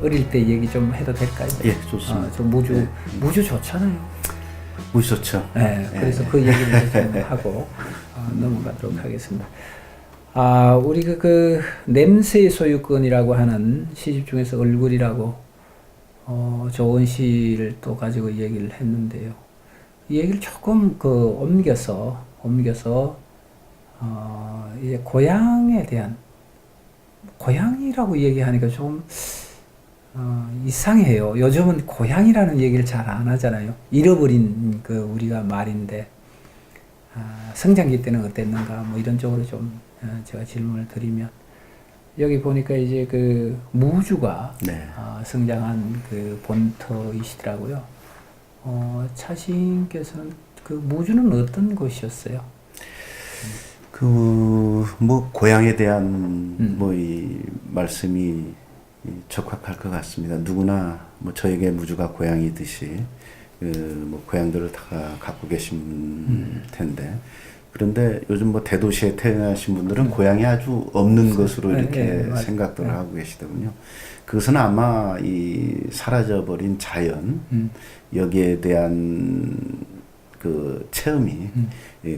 어릴 때 얘기 좀 해도 될까요? 예, 좋습니다. 저 무주 네. 무주 좋잖아요. 무지 좋죠. 네, 그래서 그 얘기를 좀 하고 넘어가도록 하겠습니다. 우리 그 냄새 소유권이라고 하는 시집 중에서 얼굴이라고 좋은 시를 또 가지고 얘기를 했는데요. 이 얘기를 조금 옮겨서 이제 고향에 대한 고향이라고 얘기하니까 좀 이상해요. 요즘은 고향이라는 얘기를 잘 안 하잖아요. 잃어버린 우리가 말인데 성장기 때는 어땠는가 뭐 이런 쪽으로 좀 제가 질문을 드리면 여기 보니까 이제 그 무주가 네. 성장한 그 본터이시더라고요. 차신께서는 그 무주는 어떤 곳이었어요? 뭐 고향에 대한 뭐 이 말씀이 적합할 것 같습니다. 누구나 뭐 저에게 무주가 고향이듯이 뭐 고향들을 다 갖고 계신 텐데 그런데 요즘 뭐 대도시에 태어나신 분들은 고향이 아주 없는 것으로 이렇게 생각들을 하고 계시더군요. 그것은 아마 이 사라져버린 자연 여기에 대한 그 체험이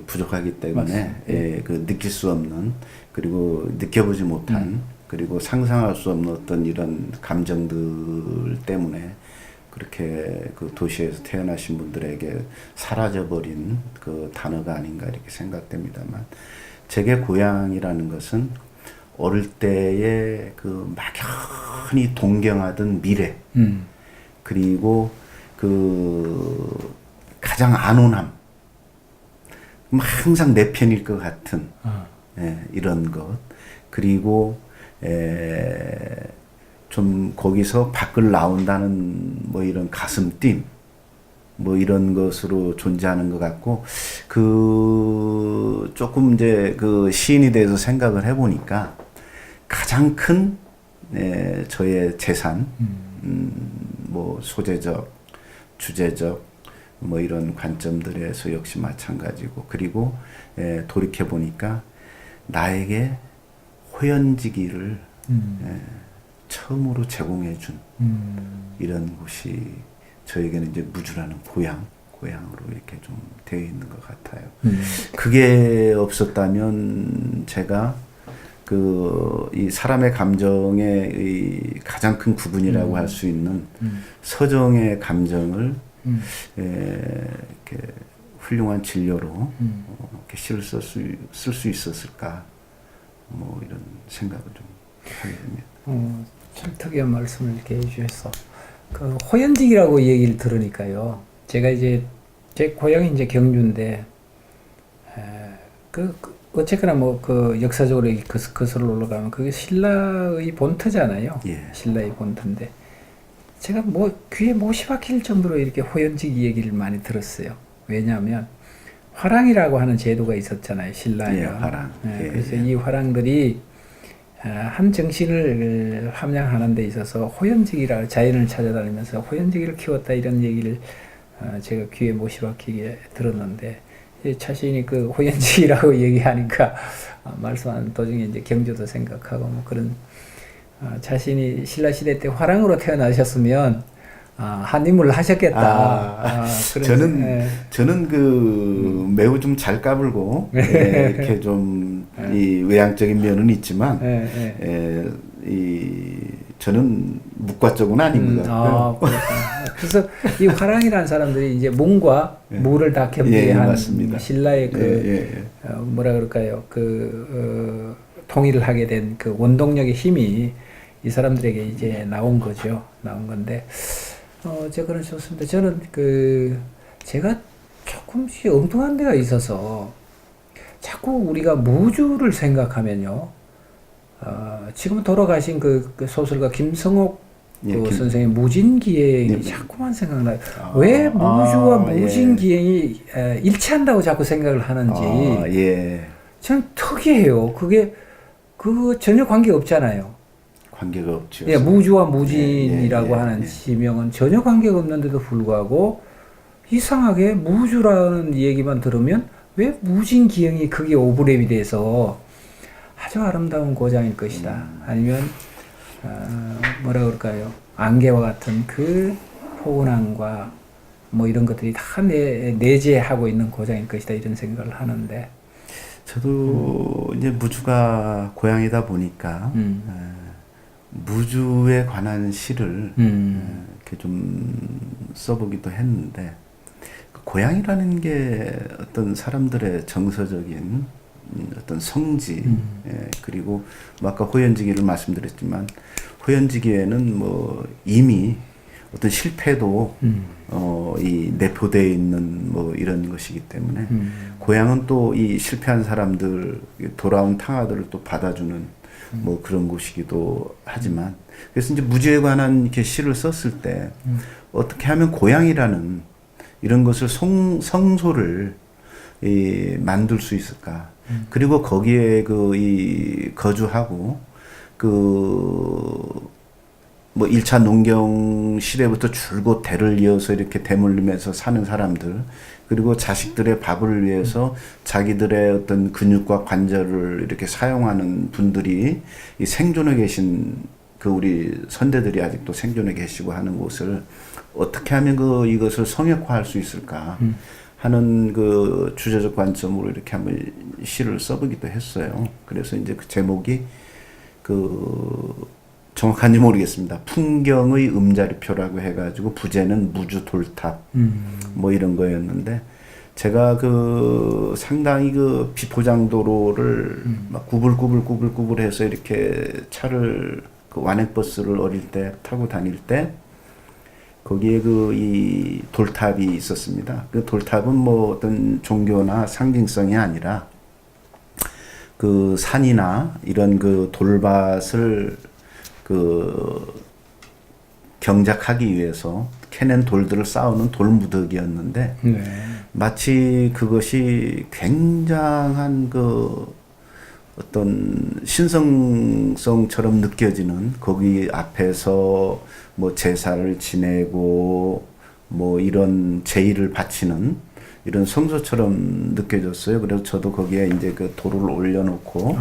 부족하기 때문에 그 느낄 수 없는 그리고 느껴보지 못한 그리고 상상할 수 없는 어떤 이런 감정들 때문에 그렇게 그 도시에서 태어나신 분들에게 사라져버린 그 단어가 아닌가 이렇게 생각됩니다만 제게 고향이라는 것은 어릴 때에 그 막연히 동경하던 미래 그리고 그 가장 안온함 항상 내 편일 것 같은 이런 것 그리고 좀 거기서 밖을 나온다는 뭐 이런 가슴뛴 뭐 이런 것으로 존재하는 것 같고 그 조금 이제 그 시인이 대해서 생각을 해보니까 가장 큰 저의 재산 뭐 소재적 주제적 뭐 이런 관점들에서 역시 마찬가지고 그리고 돌이켜 보니까 나에게 호연지기를 처음으로 제공해 준 이런 곳이 저에게는 이제 무주라는 고향으로 이렇게 좀 되어 있는 것 같아요. 그게 없었다면 제가 이 사람의 감정의 이 가장 큰 구분이라고 할 수 있는 서정의 감정을 이렇게 훌륭한 진료로 이렇게 시를 쓸 수 있었을까 뭐 이런 생각을 좀 하게 됩니다. 참 특이한 말씀을 이렇게 해주셔서 그 호연직이라고 얘기를 들으니까요. 제가 이제 제 고향이 이제 경주인데 어쨌거나 뭐 그 역사적으로 거슬러 올라가면 그게 신라의 본터잖아요. 예. 신라의 본터인데 제가 뭐 귀에 못이 박힐 정도로 이렇게 호연직 얘기를 많이 들었어요. 왜냐하면 화랑이라고 하는 제도가 있었잖아요. 신라에. 예, 화랑. 그래서 이 화랑들이 한 정신을 함양하는 데 있어서 호연지기라 자연을 찾아다니면서 호연지기를 키웠다 이런 얘기를 제가 귀에 못이 박히게 들었는데 자신이 그 호연지기라고 얘기하니까 말씀하는 도중에 이제 경주도 생각하고 뭐 그런 자신이 신라시대 때 화랑으로 태어나셨으면 한 인물을 하셨겠다. 저는 그 매우 좀 잘 까불고 이렇게 좀 이 외향적인 면은 있지만 저는 묵과 쪽은 아닌 것 같고요. 그래서 이 화랑이라는 사람들이 이제 문과 무를 다 겸비한 신라의 뭐라 그럴까요? 통일을 하게 된 그 원동력의 힘이 이 사람들에게 이제 나온 건데. 제가 좋습니다. 저는 제가 조금씩 엉뚱한 데가 있어서 자꾸 우리가 무주를 생각하면요. 지금 돌아가신 그 소설가 김성옥 선생의 무진기행이 자꾸만 생각나요. 왜 무주와 무진기행이 일치한다고 자꾸 생각을 하는지. 저는 특이해요. 그게 전혀 관계 없잖아요. 관계가 없죠. 예, 무주와 무진이라고 하는 지명은 전혀 관계가 없는데도 불구하고 이상하게 무주라는 얘기만 들으면 왜 무진기행이 그게 오버랩이 돼서 아주 아름다운 고장일 것이다. 아니면 뭐라 그럴까요? 안개와 같은 그 포근함과 뭐 이런 것들이 다 내재하고 있는 고장일 것이다 이런 생각을 하는데 저도 이제 무주가 고향이다 보니까 무주에 관한 시를 이렇게 좀 써보기도 했는데 고향이라는 게 어떤 사람들의 정서적인 어떤 성지 그리고 뭐 아까 호연지기를 말씀드렸지만 호연지기에는 뭐 이미 어떤 실패도 이 내포되어 있는 뭐 이런 것이기 때문에 고향은 또 이 실패한 사람들 돌아온 탕아들을 또 받아주는 뭐 그런 곳이기도 하지만 그래서 이제 무주에 관한 이렇게 시를 썼을 때 어떻게 하면 고향이라는 이런 것을 성소를 만들 수 있을까? 그리고 거기에 이 거주하고 뭐 1차 농경 시대부터 줄곧 대를 이어서 이렇게 대물림해서 사는 사람들 그리고 자식들의 밥을 위해서 자기들의 어떤 근육과 관절을 이렇게 사용하는 분들이 이 생존해 계신 우리 선대들이 아직도 생존해 계시고 하는 곳을 어떻게 하면 이것을 성역화할 수 있을까 하는 주제적 관점으로 이렇게 한번 시를 써보기도 했어요. 그래서 이제 그 제목이 정확한지 모르겠습니다. 풍경의 음자리표라고 해가지고 부제는 무주 돌탑 뭐 이런 거였는데 제가 상당히 비포장도로를 막 구불구불 해서 이렇게 차를 완행버스를 어릴 때 타고 다닐 때 거기에 이 돌탑이 있었습니다. 그 돌탑은 뭐 어떤 종교나 상징성이 아니라 산이나 이런 돌밭을 경작하기 위해서 캐낸 돌들을 쌓아놓은 돌무더기였는데 마치 그것이 굉장한 어떤 신성성처럼 느껴지는 거기 앞에서 뭐 제사를 지내고 뭐 이런 제의를 바치는 이런 성소처럼 느껴졌어요. 그래서 저도 거기에 이제 돌을 올려놓고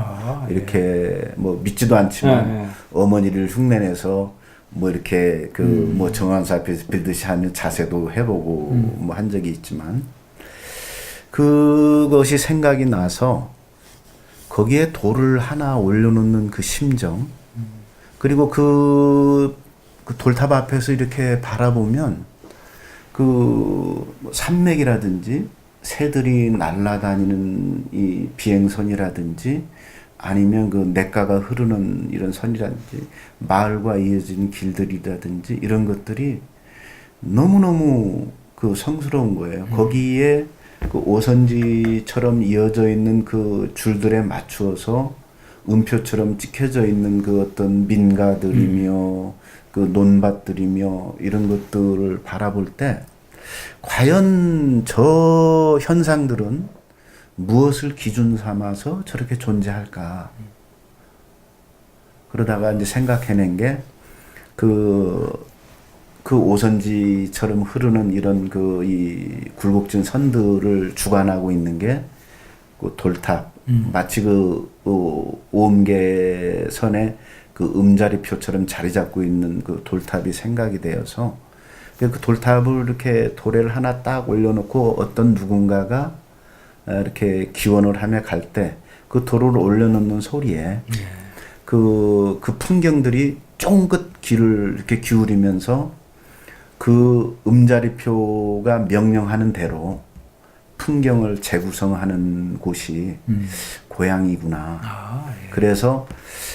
이렇게 뭐 믿지도 않지만 어머니를 흉내내서 뭐 이렇게 뭐 정황사 앞에서 빌듯이 하는 자세도 해보고 뭐 한 적이 있지만 그것이 생각이 나서 거기에 돌을 하나 올려놓는 그 심정 그리고 그 돌탑 앞에서 이렇게 바라보면 산맥이라든지 새들이 날아다니는 이 비행선이라든지 아니면 냇가가 흐르는 이런 선이라든지 마을과 이어진 길들이라든지 이런 것들이 너무너무 성스러운 거예요. 거기에 오선지처럼 이어져 있는 줄들에 맞추어서 음표처럼 찍혀져 있는 어떤 민가들이며 논밭들이며 이런 것들을 바라볼 때 과연 저 현상들은 무엇을 기준 삼아서 저렇게 존재할까? 그러다가 이제 생각해낸 게 오선지처럼 흐르는 이런 이 굴곡진 선들을 주관하고 있는 게 돌탑 마치 오음계선의 음자리표처럼 자리 잡고 있는 돌탑이 생각이 되어서 그 돌탑을 이렇게 도래를 하나 딱 올려놓고 어떤 누군가가 이렇게 기원을 하며 갈 때 그 돌을 올려놓는 소리에 그 풍경들이 쫑긋 귀를 이렇게 기울이면서 그 음자리표가 명령하는 대로 풍경을 재구성하는 곳이 고향이구나. 그래서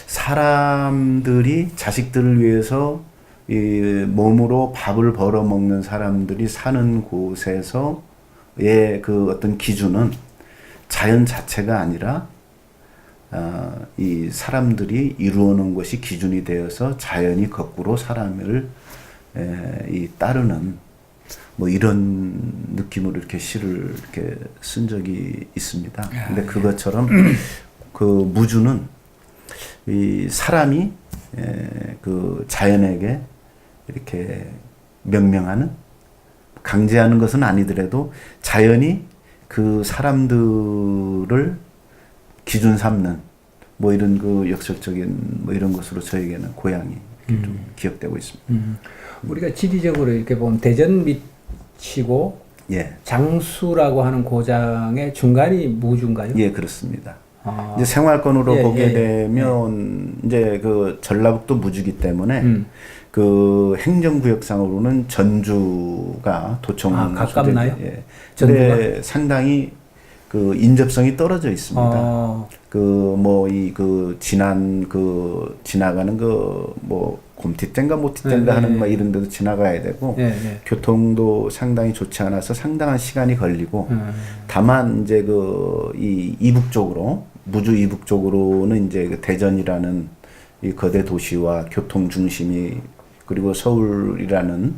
사람들이 자식들을 위해서 이 몸으로 밥을 벌어 먹는 사람들이 사는 곳에서의 어떤 기준은 자연 자체가 아니라 이 사람들이 이루어 놓은 것이 기준이 되어서 자연이 거꾸로 사람을 따르는 뭐 이런 느낌으로 이렇게 시를 이렇게 쓴 적이 있습니다. 근데 그것처럼 무주는 이 사람이 자연에게 이렇게 명령하는 강제하는 것은 아니더라도 자연이 그 사람들을 기준 삼는 뭐 이런 그 역설적인 뭐 이런 것으로 저에게는 고향이 이렇게 좀 기억되고 있습니다. 우리가 지리적으로 이렇게 보면 대전 밑이고 예, 장수라고 하는 고장의 중간이 무주인가요? 예, 그렇습니다. 아, 이제 생활권으로 예, 보게 예, 되면 이제 그 전라북도 무주기 때문에 그 행정구역상으로는 전주가 도청 가깝나요? 소재지. 예. 전주가? 근데 상당히 그 인접성이 떨어져 있습니다. 그 뭐 이 그 지나가는 그 뭐 곰티땡가 모티땡가 하는 뭐 이런 데도 지나가야 되고 예, 예. 교통도 상당히 좋지 않아서 상당한 시간이 걸리고 다만 이제 그 이 이북 쪽으로 무주 이북 쪽으로는 이제 그 대전이라는 이 거대 도시와 교통 중심이 그리고 서울이라는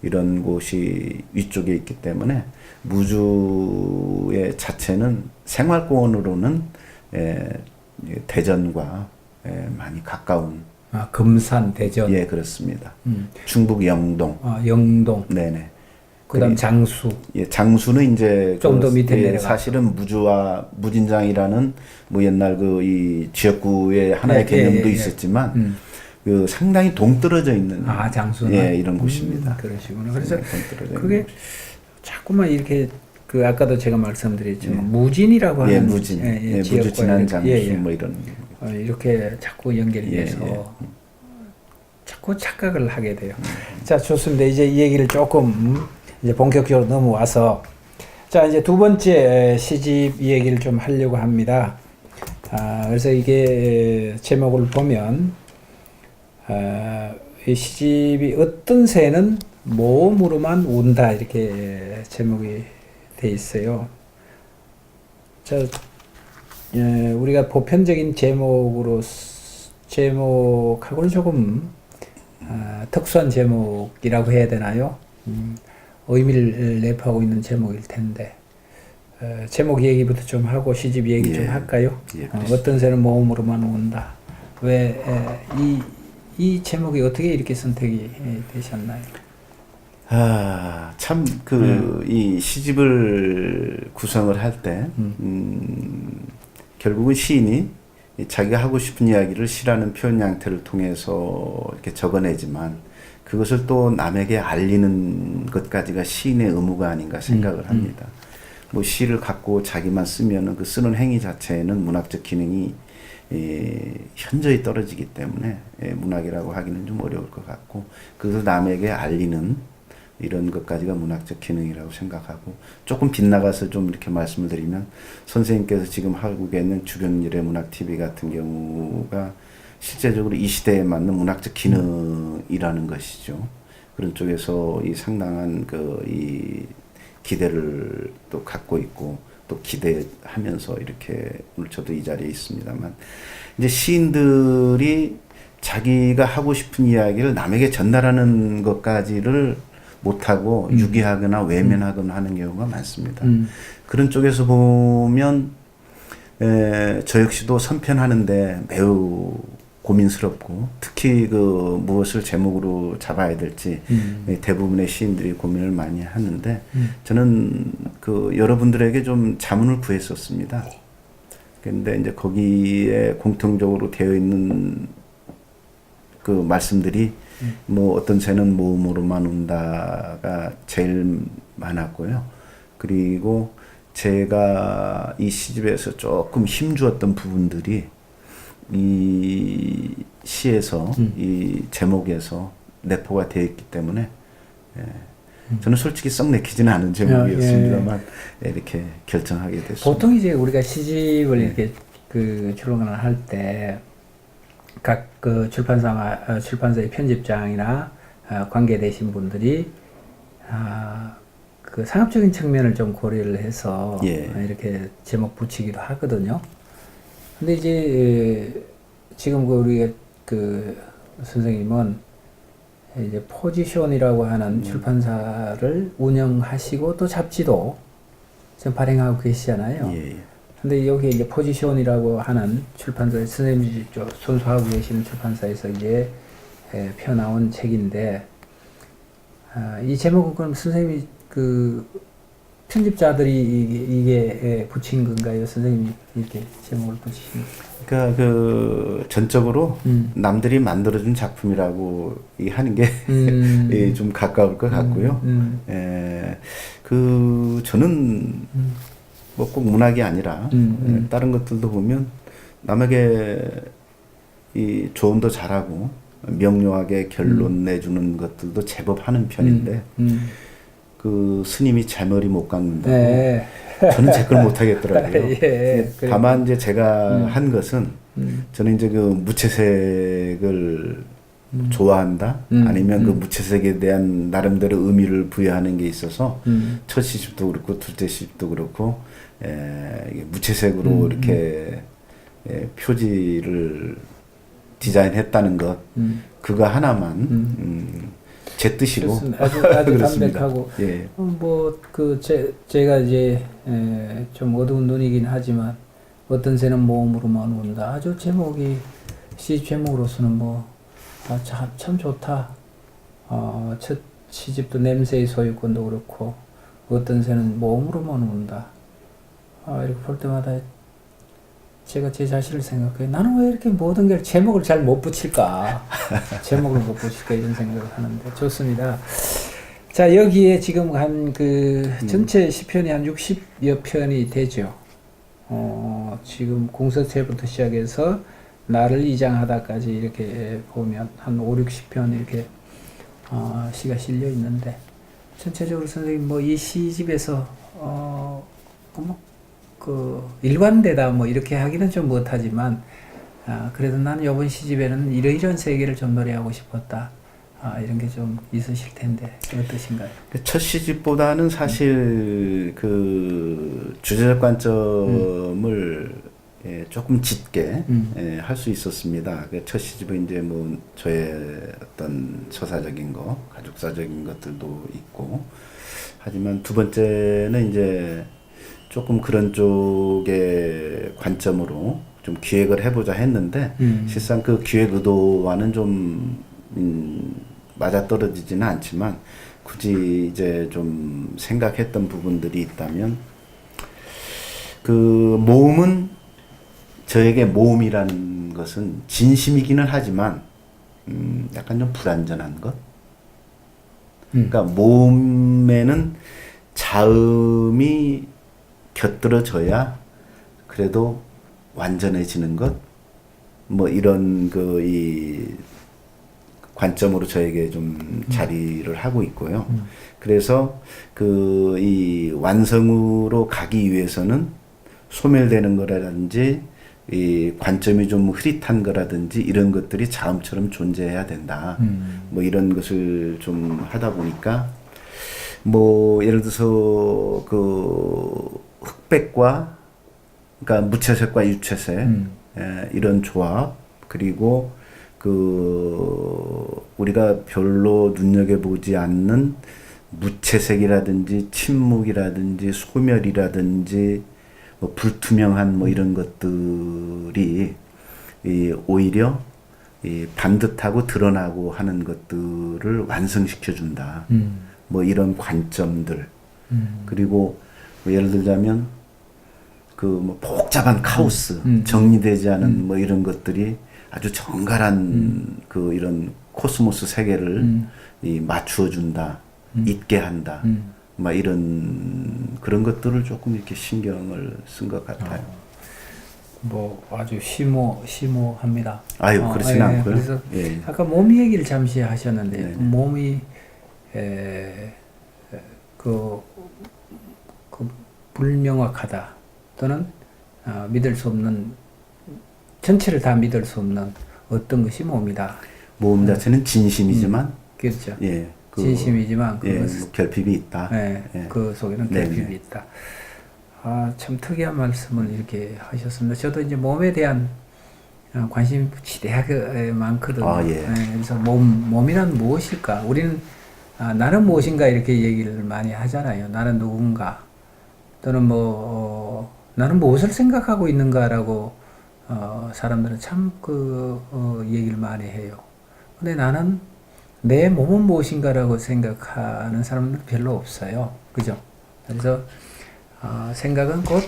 이런 곳이 위쪽에 있기 때문에 무주의 자체는 생활권으로는 대전과 많이 가까운. 금산, 대전. 예, 그렇습니다. 충북 영동. 영동. 네네. 그다음 장수. 예, 장수는 이제 좀 더 밑에 내려가. 사실은 무주와 무진장이라는 뭐 옛날 그 이 지역구의 하나의 개념도 있었지만 그 상당히 동떨어져 있는 장수는 예, 이런 곳입니다. 그러시구나. 그래서 동떨어져 그게 있는 자꾸만 이렇게 그 아까도 제가 말씀드렸지만 무진이라고 하는 무진, 무주 진안 장수 뭐 이런 이렇게 자꾸 연결이 돼서 자꾸 착각을 하게 돼요. 자, 좋습니다. 이제 이 얘기를 조금 이제 본격적으로 넘어와서 자, 이제 두 번째 시집 얘기를 좀 하려고 합니다. 그래서 이게 제목을 보면 이 시집이 어떤 새는 모음으로만 운다 이렇게 제목이 돼 있어요. 자, 우리가 보편적인 제목하고는 조금 특수한 제목이라고 해야 되나요? 의미를 내포하고 있는 제목일 텐데 제목 얘기부터 좀 하고 시집 얘기 좀 할까요? 어떤 새는 모음으로만 운다. 왜 이 제목이 어떻게 이렇게 선택이 되셨나요? 참, 이 시집을 구성을 할 때, 결국은 시인이 자기가 하고 싶은 이야기를 시라는 표현 양태를 통해서 이렇게 적어내지만, 그것을 또 남에게 알리는 것까지가 시인의 의무가 아닌가 생각을 합니다. 뭐 시를 갖고 자기만 쓰면은 그 쓰는 행위 자체에는 문학적 기능이 현저히 떨어지기 때문에 문학이라고 하기는 좀 어려울 것 같고, 그것을 남에게 알리는 이런 것까지가 문학적 기능이라고 생각하고, 조금 빗나가서 좀 이렇게 말씀을 드리면 선생님께서 지금 하고 계는 주변일의 문학 TV 같은 경우가 실제적으로 이 시대에 맞는 문학적 기능이라는 것이죠. 그런 쪽에서 이 상당한 이 기대를 또 갖고 있고 또 기대하면서 이렇게 오늘 저도 이 자리에 있습니다만, 이제 시인들이 자기가 하고 싶은 이야기를 남에게 전달하는 것까지를 못하고 유기하거나 외면하거나 하는 경우가 많습니다. 그런 쪽에서 보면 저 역시도 선편하는데 매우 고민스럽고, 특히 무엇을 제목으로 잡아야 될지 대부분의 시인들이 고민을 많이 하는데, 저는 여러분들에게 좀 자문을 구했었습니다. 근데 이제 거기에 공통적으로 되어 있는 말씀들이 뭐 어떤 새는 모음으로만 운다가 제일 많았고요. 그리고 제가 이 시집에서 조금 힘주었던 부분들이 이 시에서 이 제목에서 내포가 되어 있기 때문에 저는 솔직히 썩 내키지는 않은 제목이었습니다만 이렇게 결정하게 됐습니다. 보통 이제 우리가 시집을 이렇게 출간을 할 때 각 출판사의 편집장이나 관계되신 분들이 상업적인 측면을 좀 고려를 해서 이렇게 제목 붙이기도 하거든요. 근데 이제 지금 우리 선생님은 이제 포지션이라고 하는 출판사를 운영하시고 또 잡지도 지금 발행하고 계시잖아요. 근데 여기 이제 포지션이라고 하는 출판사, 선생님이 손수하고 계시는 출판사에서 이제 펴나온 책인데, 이 제목은 그럼 선생님이 편집자들이 이게 붙인 건가요? 선생님이 이렇게 제목을 붙이신 거예요? 그러니까 그 전적으로 남들이 만들어준 작품이라고 이 하는 게 좀 가까울 것 같고요. 그 저는 뭐 꼭 문학이 아니라 다른 것들도 보면 남에게 이 조언도 잘하고 명료하게 결론 내주는 것들도 제법 하는 편인데 그 스님이 제 머리 못 깎는다고 네. 저는 제 걸 못 하겠더라고요. 예, 다만 이제 제가 한 것은 저는 이제 그 무채색을 좋아한다 아니면 그 무채색에 대한 나름대로 의미를 부여하는 게 있어서 첫 시집도 그렇고 둘째 시집도 그렇고 이게 무채색으로 이렇게 표지를 디자인했다는 것 그거 하나만 제 뜻이고 아주 그렇습니다. 담백하고 예. 뭐그 제가 이제 좀 어두운 눈이긴 하지만 어떤 새는 모험으로만 온다. 아주 제목이 시 제목으로서는 참 좋다. 첫 시집도 냄새의 소유권도 그렇고 어떤 새는 모험으로만 온다. 이렇게 볼 때마다 제가 제 자신을 생각해요. 나는 왜 이렇게 모든 걸 제목을 잘 못 붙일까? 제목을 못 붙일까? 이런 생각을 하는데 좋습니다. 자, 여기에 지금 한 그 전체 시편이 한 60여 편이 되죠. 지금 공서체부터 시작해서 나를 이장하다까지 이렇게 보면 한 5, 60편 이렇게 시가 실려 있는데 전체적으로 선생님 뭐 이 시집에서 그 일관되다 뭐 이렇게 하기는 좀 못하지만 그래도 나는 이번 시집에는 이러이러한 세계를 좀 노래하고 싶었다. 이런 게 좀 있으실 텐데 어떠신가요? 첫 시집보다는 사실 그 주제적 관점을 조금 짙게 할 수 있었습니다. 첫 시집은 이제 뭐 저의 어떤 처사적인 거, 가족사적인 것들도 있고 하지만 두 번째는 이제 조금 그런 쪽의 관점으로 좀 기획을 해보자 했는데 실상 그 기획 의도와는 좀 맞아떨어지지는 않지만 굳이 이제 좀 생각했던 부분들이 있다면 그 모험은 저에게 모험이라는 것은 진심이기는 하지만 약간 좀 불완전한 것. 그러니까 모험에는 자음이 곁들여져야 그래도 완전해지는 것. 뭐 이런 그 이 관점으로 저에게 좀 자리를 하고 있고요. 그래서 그 이 완성으로 가기 위해서는 소멸되는 거라든지 이 관점이 좀 흐릿한 거라든지 이런 것들이 자음처럼 존재해야 된다. 뭐 이런 것을 좀 하다 보니까 뭐 예를 들어서 그 흑백과 그러니까 무채색과 유채색 이런 조합 그리고 그 우리가 별로 눈여겨보지 않는 무채색이라든지 침묵이라든지 소멸이라든지 뭐 불투명한 뭐 이런 것들이 오히려 반듯하고 드러나고 하는 것들을 완성시켜 준다. 뭐 이런 관점들 그리고 뭐 예를 들자면 그 뭐 복잡한 카오스 정리되지 않은 뭐 이런 것들이 아주 정갈한 그 이런 코스모스 세계를 맞추어 준다, 있게 한다, 막 이런 그런 것들을 조금 이렇게 신경을 쓴 것 같아요. 뭐 아주 심오합니다. 아유 그렇지는 않고요. 그래서 예. 아까 몸 얘기를 잠시 하셨는데 네네. 몸이 그 불명확하다 또는 믿을 수 없는 전체를 다 믿을 수 없는 어떤 것이 몸이다. 모험 자체는 진심이지만 그렇죠. 예, 진심이지만 예, 뭐 결핍이 있다. 예. 그 속에는 네네. 결핍이 있다. 참 특이한 말씀을 이렇게 하셨습니다. 저도 이제 몸에 대한 관심이 지대하게 많거든요. 예. 그래서 몸이란 무엇일까? 우리는 나는 무엇인가 이렇게 얘기를 많이 하잖아요. 나는 누군가 또는 나는 무엇을 생각하고 있는가라고 사람들은 참 얘기를 많이 해요. 근데 나는 내 몸은 무엇인가라고 생각하는 사람들은 별로 없어요. 그죠? 그래서 생각은 곧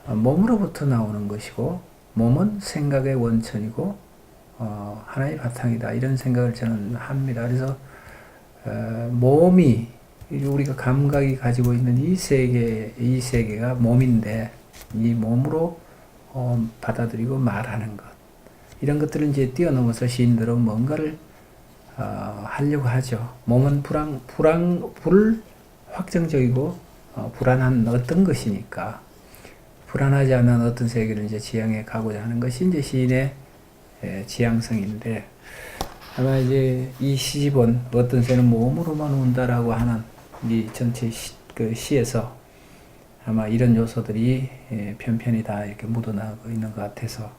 몸으로부터 나오는 것이고 몸은 생각의 원천이고 하나의 바탕이다. 이런 생각을 저는 합니다. 그래서 몸이 우리가 감각이 가지고 있는 이 세계가 몸인데 이 몸으로 받아들이고 말하는 것 이런 것들을 이제 뛰어넘어서 시인들은 뭔가를 하려고 하죠. 몸은 불확정적이고 불안한 어떤 것이니까 불안하지 않은 어떤 세계를 이제 지향해 가고자 하는 것이 이제 시인의 지향성인데 아마 이제 이 시집은 어떤 새는 몸으로만 운다라고 하는 이 전체 시에서 아마 이런 요소들이 편편히 다 이렇게 묻어나고 있는 것 같아서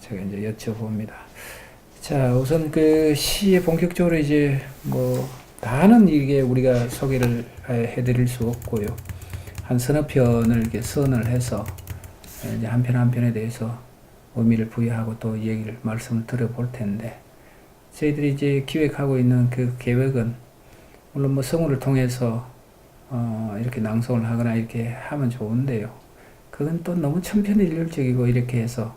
제가 이제 여쭤봅니다. 자, 우선 그 시에 본격적으로 이제 뭐 다는 이게 우리가 소개를 해드릴 수 없고요. 한 서너 편을 이렇게 선을 해서 이제 한 편 한 편에 대해서 의미를 부여하고 또 얘기를 말씀을 드려볼 텐데 저희들이 이제 기획하고 있는 그 계획은 물론 뭐 성우를 통해서 이렇게 낭송을 하거나 이렇게 하면 좋은데요. 그건 또 너무 천편일률적이고 이렇게 해서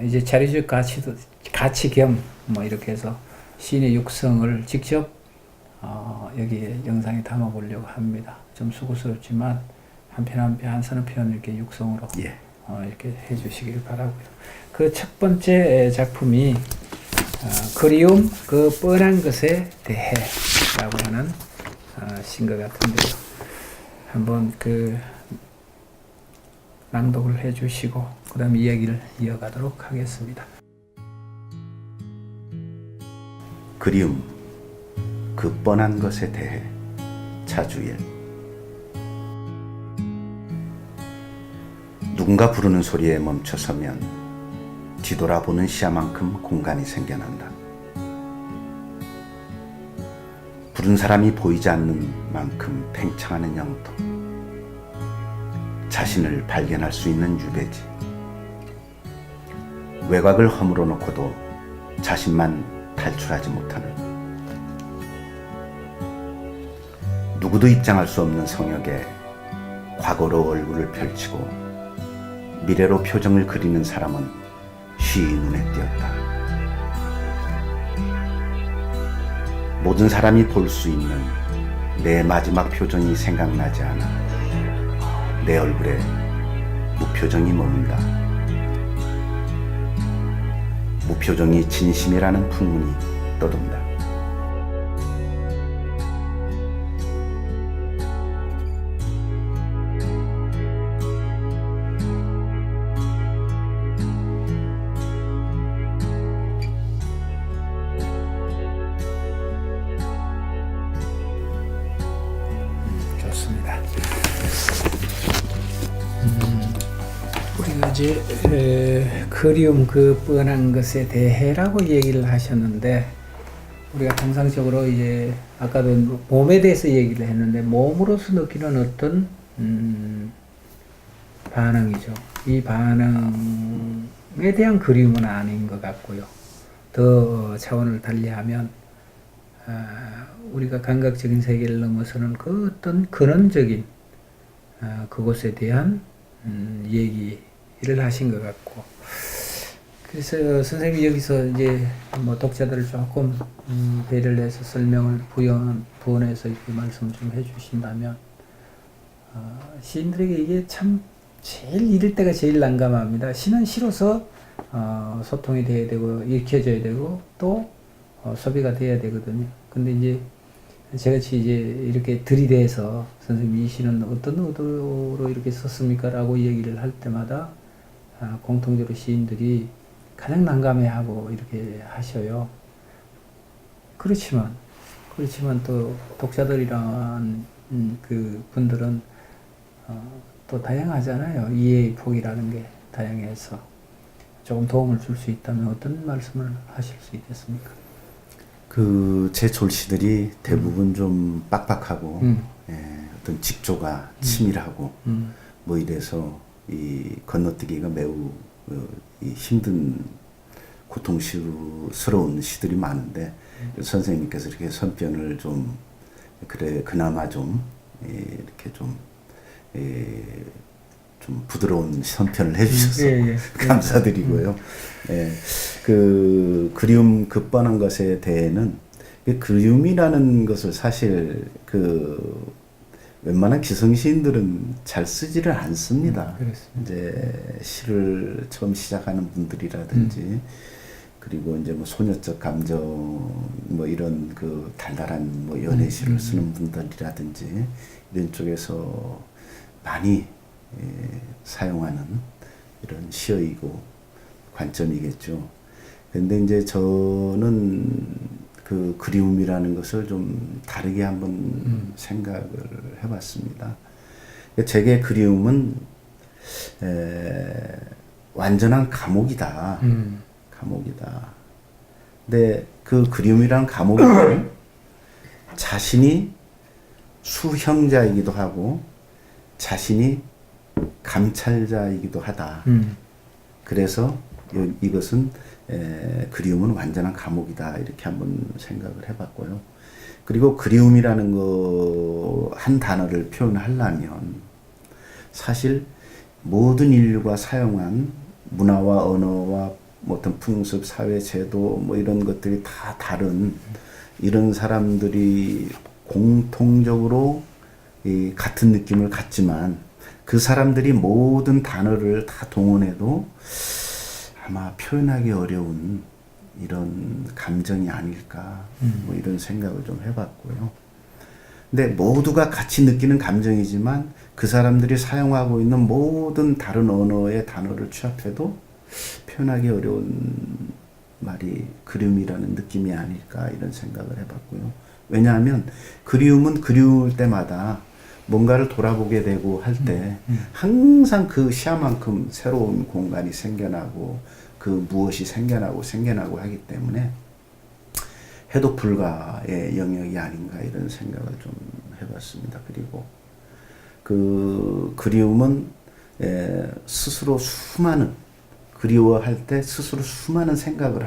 이제 자리적 가치 겸 뭐 이렇게 해서 시인의 육성을 직접 여기에 영상에 담아 보려고 합니다. 좀 수고스럽지만 한 편 한 편 한 서너 편 이렇게 육성으로 이렇게 해주시길 바라고요. 그 첫 번째 작품이 그리움 그 뻔한 것에 대해라고 하는 시인 것 같은데요. 한번 그 낭독을 해주시고 그 다음 이야기를 이어가도록 하겠습니다. 그리움 그 뻔한 것에 대해 차주일. 누군가 부르는 소리에 멈춰서면 뒤돌아보는 시야만큼 공간이 생겨난다. 부른 사람이 보이지 않는 만큼 팽창하는 영토. 자신을 발견할 수 있는 유배지. 외곽을 허물어 놓고도 자신만 탈출하지 못하는 누구도 입장할 수 없는 성역에 과거로 얼굴을 펼치고 미래로 표정을 그리는 사람은 쉬이 눈에 띄었다. 모든 사람이 볼 수 있는 내 마지막 표정이 생각나지 않아 내 얼굴에 무표정이 머문다. 무표정이 진심이라는 풍문이 떠돈다. 좋습니다. 우리가 이제 그리움 그 뻔한 것에 대해라고 얘기를 하셨는데 우리가 통상적으로 이제 아까도 몸에 대해서 얘기를 했는데 몸으로서 느끼는 어떤 반응이죠. 이 반응에 대한 그리움은 아닌 것 같고요. 더 차원을 달리하면 우리가 감각적인 세계를 넘어서는 그 어떤 근원적인 그것에 대한 얘기를 하신 것 같고, 그래서 선생님이 여기서 이제 뭐 독자들을 조금 배려를 해서 설명을 부원해서 이렇게 말씀을 좀 해주신다면 시인들에게 이게 참 제일 이럴 때가 제일 난감합니다. 시는 시로서 소통이 돼야 되고 읽혀져야 되고 또 소비가 돼야 되거든요. 근데 이제 저같이 이제 이렇게 들이대서 선생님이 이 시는 어떤 의도로 이렇게 썼습니까? 라고 얘기를 할 때마다 공통적으로 시인들이 가장 난감해하고 이렇게 하셔요. 그렇지만 또 독자들이란 그 분들은 또 다양하잖아요. 이해의 폭이라는 게 다양해서 조금 도움을 줄 수 있다면 어떤 말씀을 하실 수 있겠습니까? 제 졸시들이 대부분 좀 빡빡하고 어떤 직조가 치밀하고 뭐 이래서 이 건너뛰기가 매우 힘든 고통스러운 시들이 많은데 선생님께서 이렇게 선편을 좀 그나마 좀 이렇게 좀 부드러운 선편을 해주셔서 감사드리고요. 그 그리움 급반한 것에 대해는 그리움이라는 것을 사실 웬만한 기성시인들은 잘 쓰지를 않습니다. 이제 시를 처음 시작하는 분들이라든지 그리고 이제 뭐 소녀적 감정 뭐 이런 그 달달한 뭐 연애시를 쓰는 분들이라든지 이런 쪽에서 많이 사용하는 이런 시어이고 관점이겠죠. 근데 이제 저는 그 그리움이라는 것을 좀 다르게 한번 생각을 해봤습니다. 제게 그리움은 완전한 감옥이다. 감옥이다. 근데 그 그리움이란 감옥은 자신이 수형자이기도 하고 자신이 감찰자이기도 하다. 그래서 이것은 그리움은 완전한 감옥이다. 이렇게 한번 생각을 해봤고요. 그리고 그리움이라는 한 단어를 표현하려면 사실 모든 인류가 사용한 문화와 언어와 어떤 풍습, 사회, 제도 뭐 이런 것들이 다 다른 이런 사람들이 공통적으로 같은 느낌을 갖지만 그 사람들이 모든 단어를 다 동원해도 아마 표현하기 어려운 이런 감정이 아닐까 뭐 이런 생각을 좀 해봤고요. 근데 모두가 같이 느끼는 감정이지만 그 사람들이 사용하고 있는 모든 다른 언어의 단어를 취합해도 표현하기 어려운 말이 그리움이라는 느낌이 아닐까 이런 생각을 해봤고요. 왜냐하면 그리움은 그리울 때마다 뭔가를 돌아보게 되고 할 때 항상 그 시야만큼 새로운 공간이 생겨나고 그 무엇이 생겨나고 하기 때문에 해도 불가의 영역이 아닌가 이런 생각을 좀 해봤습니다. 그리고 그 그리움은 스스로 그리워할 때 스스로 수많은 생각을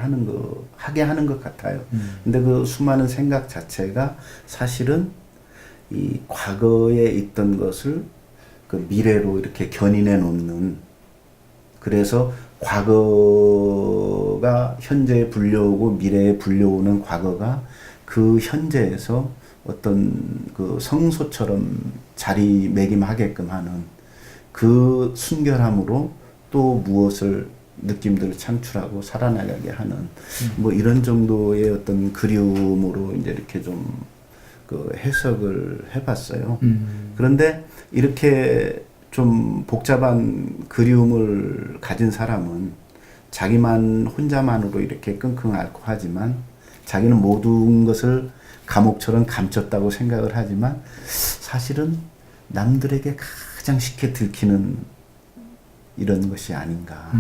하게 하는 것 같아요. 근데 그 수많은 생각 자체가 사실은 이 과거에 있던 것을 그 미래로 이렇게 견인해 놓는, 그래서 과거가 현재에 불려오고 미래에 불려오는 과거가 그 현재에서 어떤 그 성소처럼 자리매김하게끔 하는 그 순결함으로 또 무엇을 느낌들을 창출하고 살아나가게 하는 뭐 이런 정도의 어떤 그리움으로 이제 이렇게 좀 그 해석을 해봤어요. 그런데 이렇게 좀 복잡한 그리움을 가진 사람은 자기만 혼자만으로 이렇게 끙끙 앓고 하지만 자기는 모든 것을 감옥처럼 감췄다고 생각을 하지만 사실은 남들에게 가장 쉽게 들키는 이런 것이 아닌가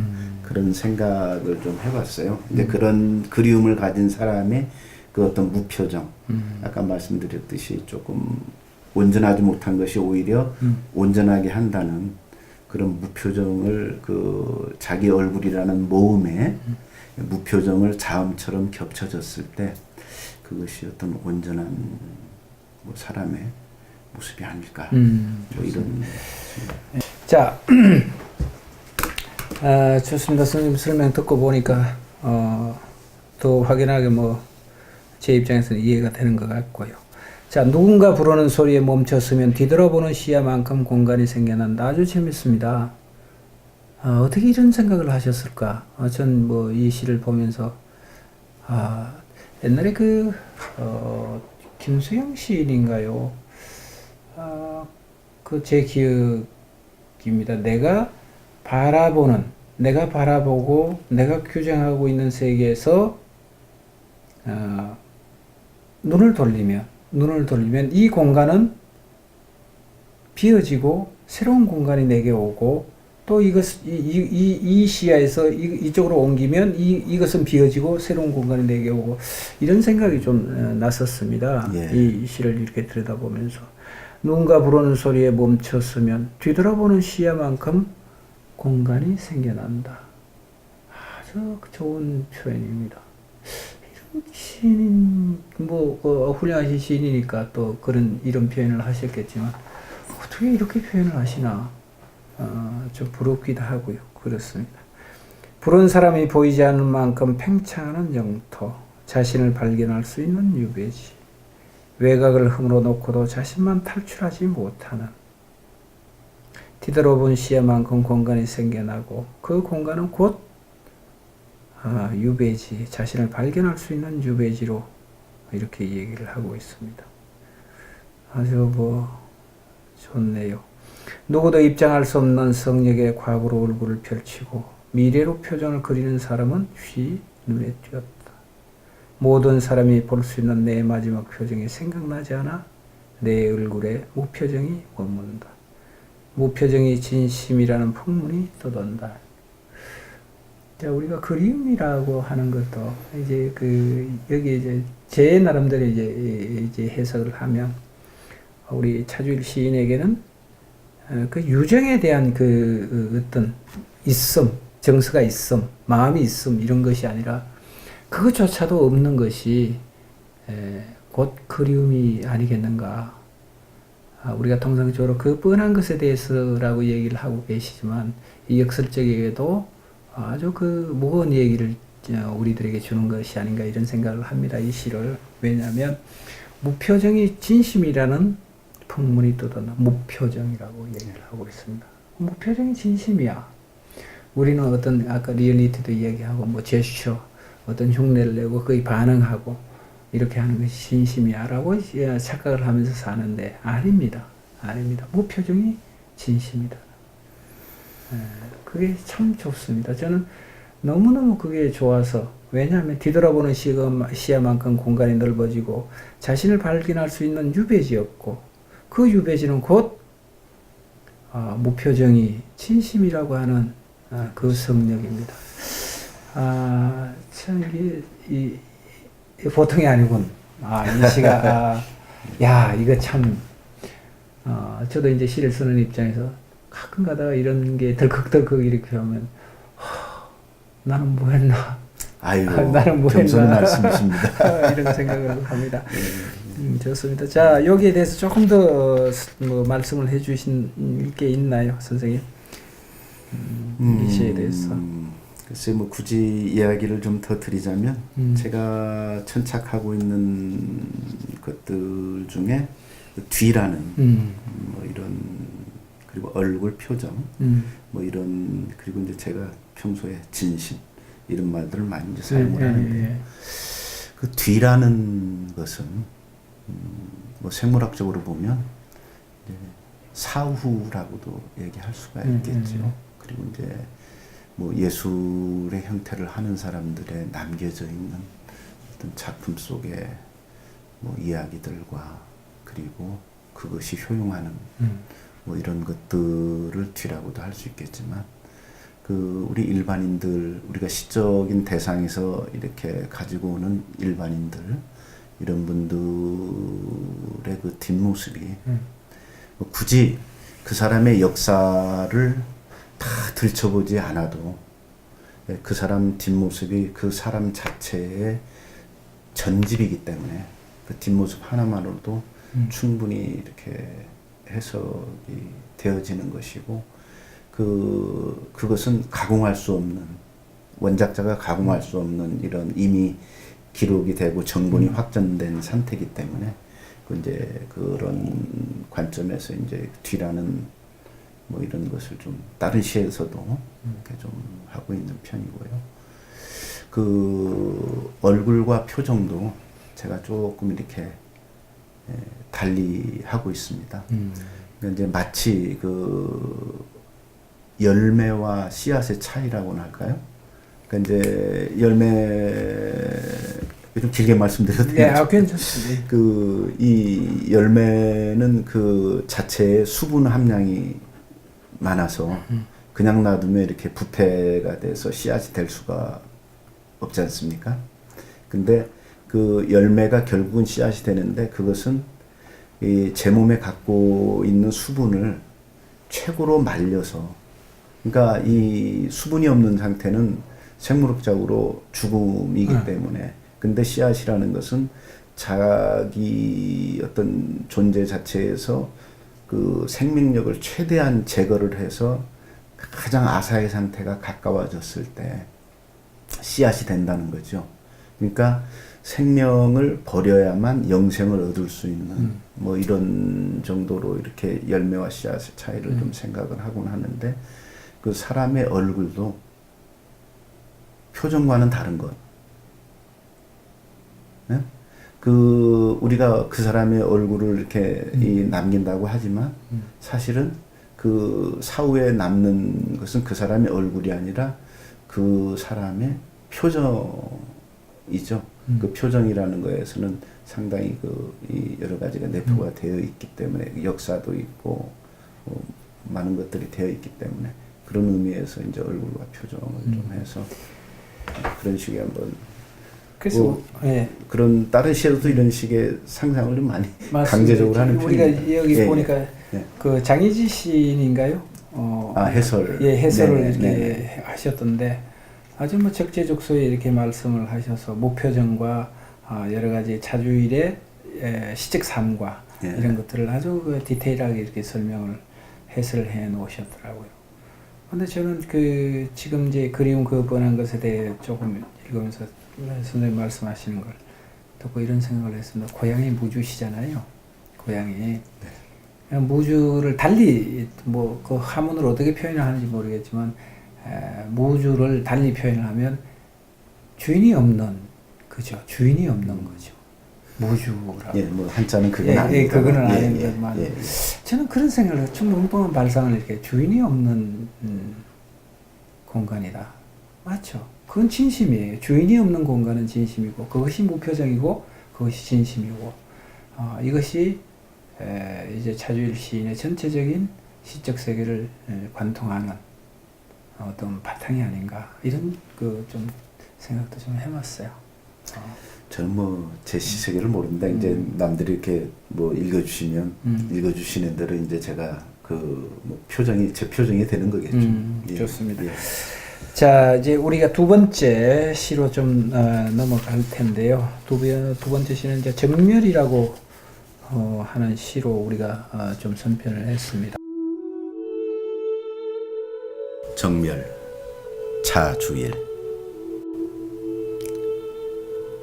그런 생각을 좀 해봤어요. 이제 그런 그리움을 가진 사람의 그 어떤 무표정, 아까 말씀드렸듯이 조금 온전하지 못한 것이 오히려 온전하게 한다는 그런 무표정을 그 자기 얼굴이라는 모음에 무표정을 자음처럼 겹쳐졌을 때 그것이 어떤 온전한 뭐 사람의 모습이 아닐까 뭐 이런 자, 좋습니다. 선생님 설명 듣고 보니까 더 확연하게 제 입장에서는 이해가 되는 것 같고요. 자, 누군가 부르는 소리에 멈췄으면 뒤돌아보는 시야만큼 공간이 생겨난다. 아주 재밌습니다. 어떻게 이런 생각을 하셨을까? 전 이 시를 보면서 옛날에 김수영 시인인가요? 제 기억입니다. 내가 바라보고 내가 규정하고 있는 세계에서 눈을 돌리면 이 공간은 비어지고 새로운 공간이 내게 오고 또 이 시야에서 이쪽으로 옮기면 이것은 비어지고 새로운 공간이 내게 오고 이런 생각이 좀 났었습니다. 예. 이 시를 이렇게 들여다보면서 누군가 부르는 소리에 멈췄으면 뒤돌아보는 시야만큼 공간이 생겨난다. 아주 좋은 표현입니다. 이런 시인 뭐 훌륭하신 시인이니까 또 그런 이런 표현을 하셨겠지만 어떻게 이렇게 표현을 하시나 좀 부럽기도 하고요. 그렇습니다. 부른 사람이 보이지 않는 만큼 팽창하는 영토, 자신을 발견할 수 있는 유배지, 외곽을 흠으로 놓고도 자신만 탈출하지 못하는, 뒤돌아본 시야만큼 공간이 생겨나고 그 공간은 곧 유배지, 자신을 발견할 수 있는 유배지로 이렇게 얘기를 하고 있습니다. 아주 좋네요. 누구도 입장할 수 없는 성역의 과거로 얼굴을 펼치고 미래로 표정을 그리는 사람은 휘 눈에 띄었다. 모든 사람이 볼 수 있는 내 마지막 표정이 생각나지 않아 내 얼굴에 무표정이 머문다. 무표정이 진심이라는 풍문이 떠돈다. 자, 우리가 그리움이라고 하는 것도 이제 여기 이제 제 나름대로 이제 해석을 하면 우리 차주일 시인에게는 그 유정에 대한 어떤 있음, 정서가 있음, 마음이 있음 이런 것이 아니라 그것조차도 없는 것이 곧 그리움이 아니겠는가. 우리가 통상적으로 그 뻔한 것에 대해서라고 얘기를 하고 계시지만 이 역설적에게도 아주 무거운 얘기를 우리들에게 주는 것이 아닌가 이런 생각을 합니다. 이 시를. 왜냐하면 무표정이 진심이라는 풍문이 떠도는 무표정이라고 얘기를 하고 있습니다. 무표정이 진심이야. 우리는 어떤 아까 리얼리티도 이야기하고 제스처 어떤 흉내를 내고 거의 반응하고 이렇게 하는 것이 진심이야 라고 착각을 하면서 사는데 아닙니다. 무표정이 진심이다. 그게 참 좋습니다. 저는 너무너무 그게 좋아서, 왜냐하면 뒤돌아보는 시야만큼 공간이 넓어지고 자신을 발견할 수 있는 유배지였고 그 유배지는 곧 무표정이 진심이라고 하는 그 성역입니다. 참 이게 보통이 아니군. 이 시가 야 이거 참 저도 이제 시를 쓰는 입장에서 가끔 가다가 이런 게 덜컥덜컥 이렇게 하면 나는 뭐 했나? 나는 뭐 겸손한 했나? 말씀이십니다. 이런 생각을 합니다. 좋습니다. 자, 여기에 대해서 조금 더 말씀을 해주신 게 있나요, 선생님? 이 시에 대해서. 글쎄 굳이 이야기를 좀 더 드리자면 제가 천착하고 있는 것들 중에 뒤라는 이런, 그리고 얼굴 표정 이런, 그리고 이제 제가 평소에 진심 이런 말들을 많이 이제 사용을 하는데 그 뒤라는 것은 생물학적으로 보면 이제 사후라고도 얘기할 수가 있겠죠. 그리고 이제 예술의 형태를 하는 사람들의 남겨져 있는 어떤 작품 속의 이야기들과 그리고 그것이 효용하는 이런 것들을 뒤라고도 할 수 있겠지만 우리 일반인들, 우리가 시적인 대상에서 이렇게 가지고 오는 일반인들, 이런 분들의 그 뒷모습이 굳이 그 사람의 역사를 다 들춰보지 않아도 그 사람 뒷모습이 그 사람 자체의 전집이기 때문에 그 뒷모습 하나만으로도 충분히 이렇게 해석이 되어지는 것이고, 그것은 가공할 수 없는, 원작자가 가공할 수 없는 이런 이미 기록이 되고 정본이 확정된 상태이기 때문에 이제 그런 관점에서 이제 뒤라는 이런 것을 좀 다른 시에서도 이렇게 좀 하고 있는 편이고요. 얼굴과 표정도 제가 조금 이렇게 달리 하고 있습니다. 그러니까 이제 마치 열매와 씨앗의 차이라고나 할까요? 그러니까 이제 좀 길게 말씀드려도 되죠? 괜찮습니다. 이 열매는 그 자체의 수분 함량이 많아서 그냥 놔두면 이렇게 부패가 돼서 씨앗이 될 수가 없지 않습니까? 근데 그 열매가 결국은 씨앗이 되는데 그것은 제 몸에 갖고 있는 수분을 최고로 말려서, 그러니까 이 수분이 없는 상태는 생물학적으로 죽음이기 때문에 근데 씨앗이라는 것은 자기 어떤 존재 자체에서 그 생명력을 최대한 제거를 해서 가장 아사의 상태가 가까워졌을 때 씨앗이 된다는 거죠. 그러니까 생명을 버려야만 영생을 얻을 수 있는 뭐 이런 정도로 이렇게 열매와 씨앗의 차이를 좀 생각을 하곤 하는데, 그 사람의 얼굴도 표정과는 다른 것. 네? 그 우리가 그 사람의 얼굴을 이렇게 남긴다고 하지만 사실은 그 사후에 남는 것은 그 사람의 얼굴이 아니라 그 사람의 표정이죠. 그 표정이라는 거에서는 상당히 이 여러 가지가 내포가 되어 있기 때문에, 역사도 있고 많은 것들이 되어 있기 때문에, 그런 의미에서 이제 얼굴과 표정을 좀 해서 그런 식의 한번, 그래서 예. 그런 다른 시에서도 이런 식의 상상을 좀 많이 맞습니다. 강제적으로 하는 우리가 편입니다. 여기 예, 보니까 예. 그 장희지 시인인가요? 해설. 예, 해설을 네네, 이렇게 네네. 하셨던데 아주 뭐 적재적소에 이렇게 말씀을 하셔서 무표정과 여러 가지 자주일의 시적 삶과 예. 이런 것들을 아주 그 디테일하게 이렇게 설명을 해설을 해 놓으셨더라고요. 근데 저는 그 지금 이제 그리움 그 번한 것에 대해 조금 읽으면서 선생님 말씀하시는 걸 듣고 이런 생각을 했습니다. 고향이 무주시잖아요. 고향이. 무주를 달리 뭐 그 하문을 어떻게 표현을 하는지 모르겠지만 무주를 달리 표현을 하면 주인이 없는, 그죠? 주인이 없는 거죠. 무주라고. 예, 뭐 한자는 그건 예, 아닙니다. 예, 그거는 예, 아닙니다만 예, 예. 저는 그런 생각을 해요. 좀 엉뚱한 발상을 이렇게 주인이 없는 공간이다. 맞죠? 그건 진심이에요. 주인이 없는 공간은 진심이고 그것이 무표정이고 그것이 진심이고 이것이 이제 차주일 시인의 전체적인 시적 세계를 관통하는 어떤 바탕이 아닌가, 이런 그 좀 생각도 좀 해봤어요. 저는 뭐 제 시세계를 모릅니다. 이제 남들이 이렇게 뭐 읽어주시는 대로 이제 제가 뭐 표정이 제 표정이 되는 거겠죠. 예. 좋습니다. 예. 자, 이제 우리가 두 번째 시로 좀 넘어갈 텐데요. 두 번째 시는 이제 정멸이라고 하는 시로 우리가 좀 선편을 했습니다. 정멸, 차주일.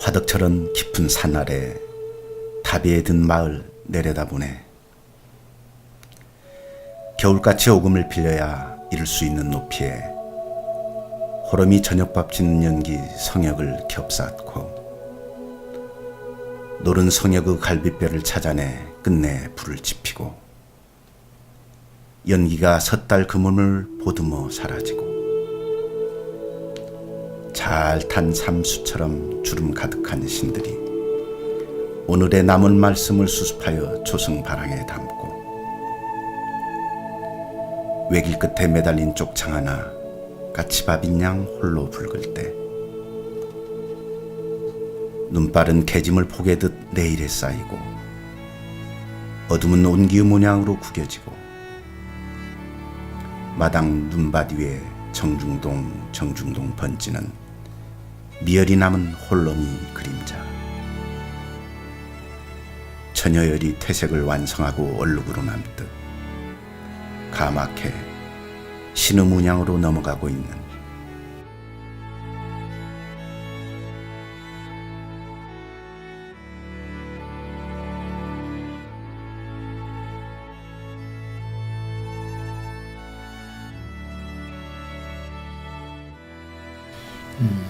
화덕처럼 깊은 산 아래 다비에 든 마을 내려다보네. 겨울같이 오금을 빌려야 이룰 수 있는 높이에 호름이 저녁밥 짓는 연기 성역을 겹쌓고 노른 성역의 갈빗뼈를 찾아내 끝내 불을 지피고 연기가 섣달 그물을 보듬어 사라지고 잘 탄 삼수처럼 주름 가득한 신들이 오늘의 남은 말씀을 수습하여 조승바랑에 담고 외길 끝에 매달린 쪽창 하나 까치밥인 양 홀로 붉을 때 눈발은 개짐을 포개듯 내일에 쌓이고 어둠은 온기의 모양으로 구겨지고 마당 눈밭 위에 정중동 번지는 미열이 남은 홀로미 그림자. 처녀열이 퇴색을 완성하고 얼룩으로 남듯 가맣게 신의 문양으로 넘어가고 있는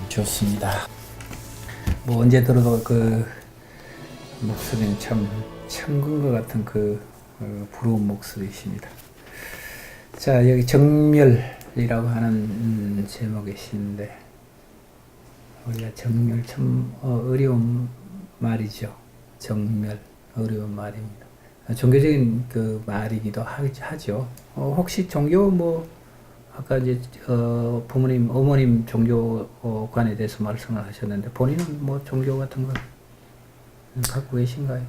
좋습니다. 뭐 언제 들어도 그 목소리는 참 천근과 같은 부러운 목소리이십니다. 자, 여기 정멸이라고 하는 제목의 시인데 우리가 정멸 참 어려운 말이죠. 정멸 어려운 말입니다. 종교적인 그 말이기도 하죠. 혹시 종교 뭐 아까 이제 어머님 종교관에 대해서 말씀을 하셨는데 본인은 뭐 종교 같은 거 갖고 계신가요?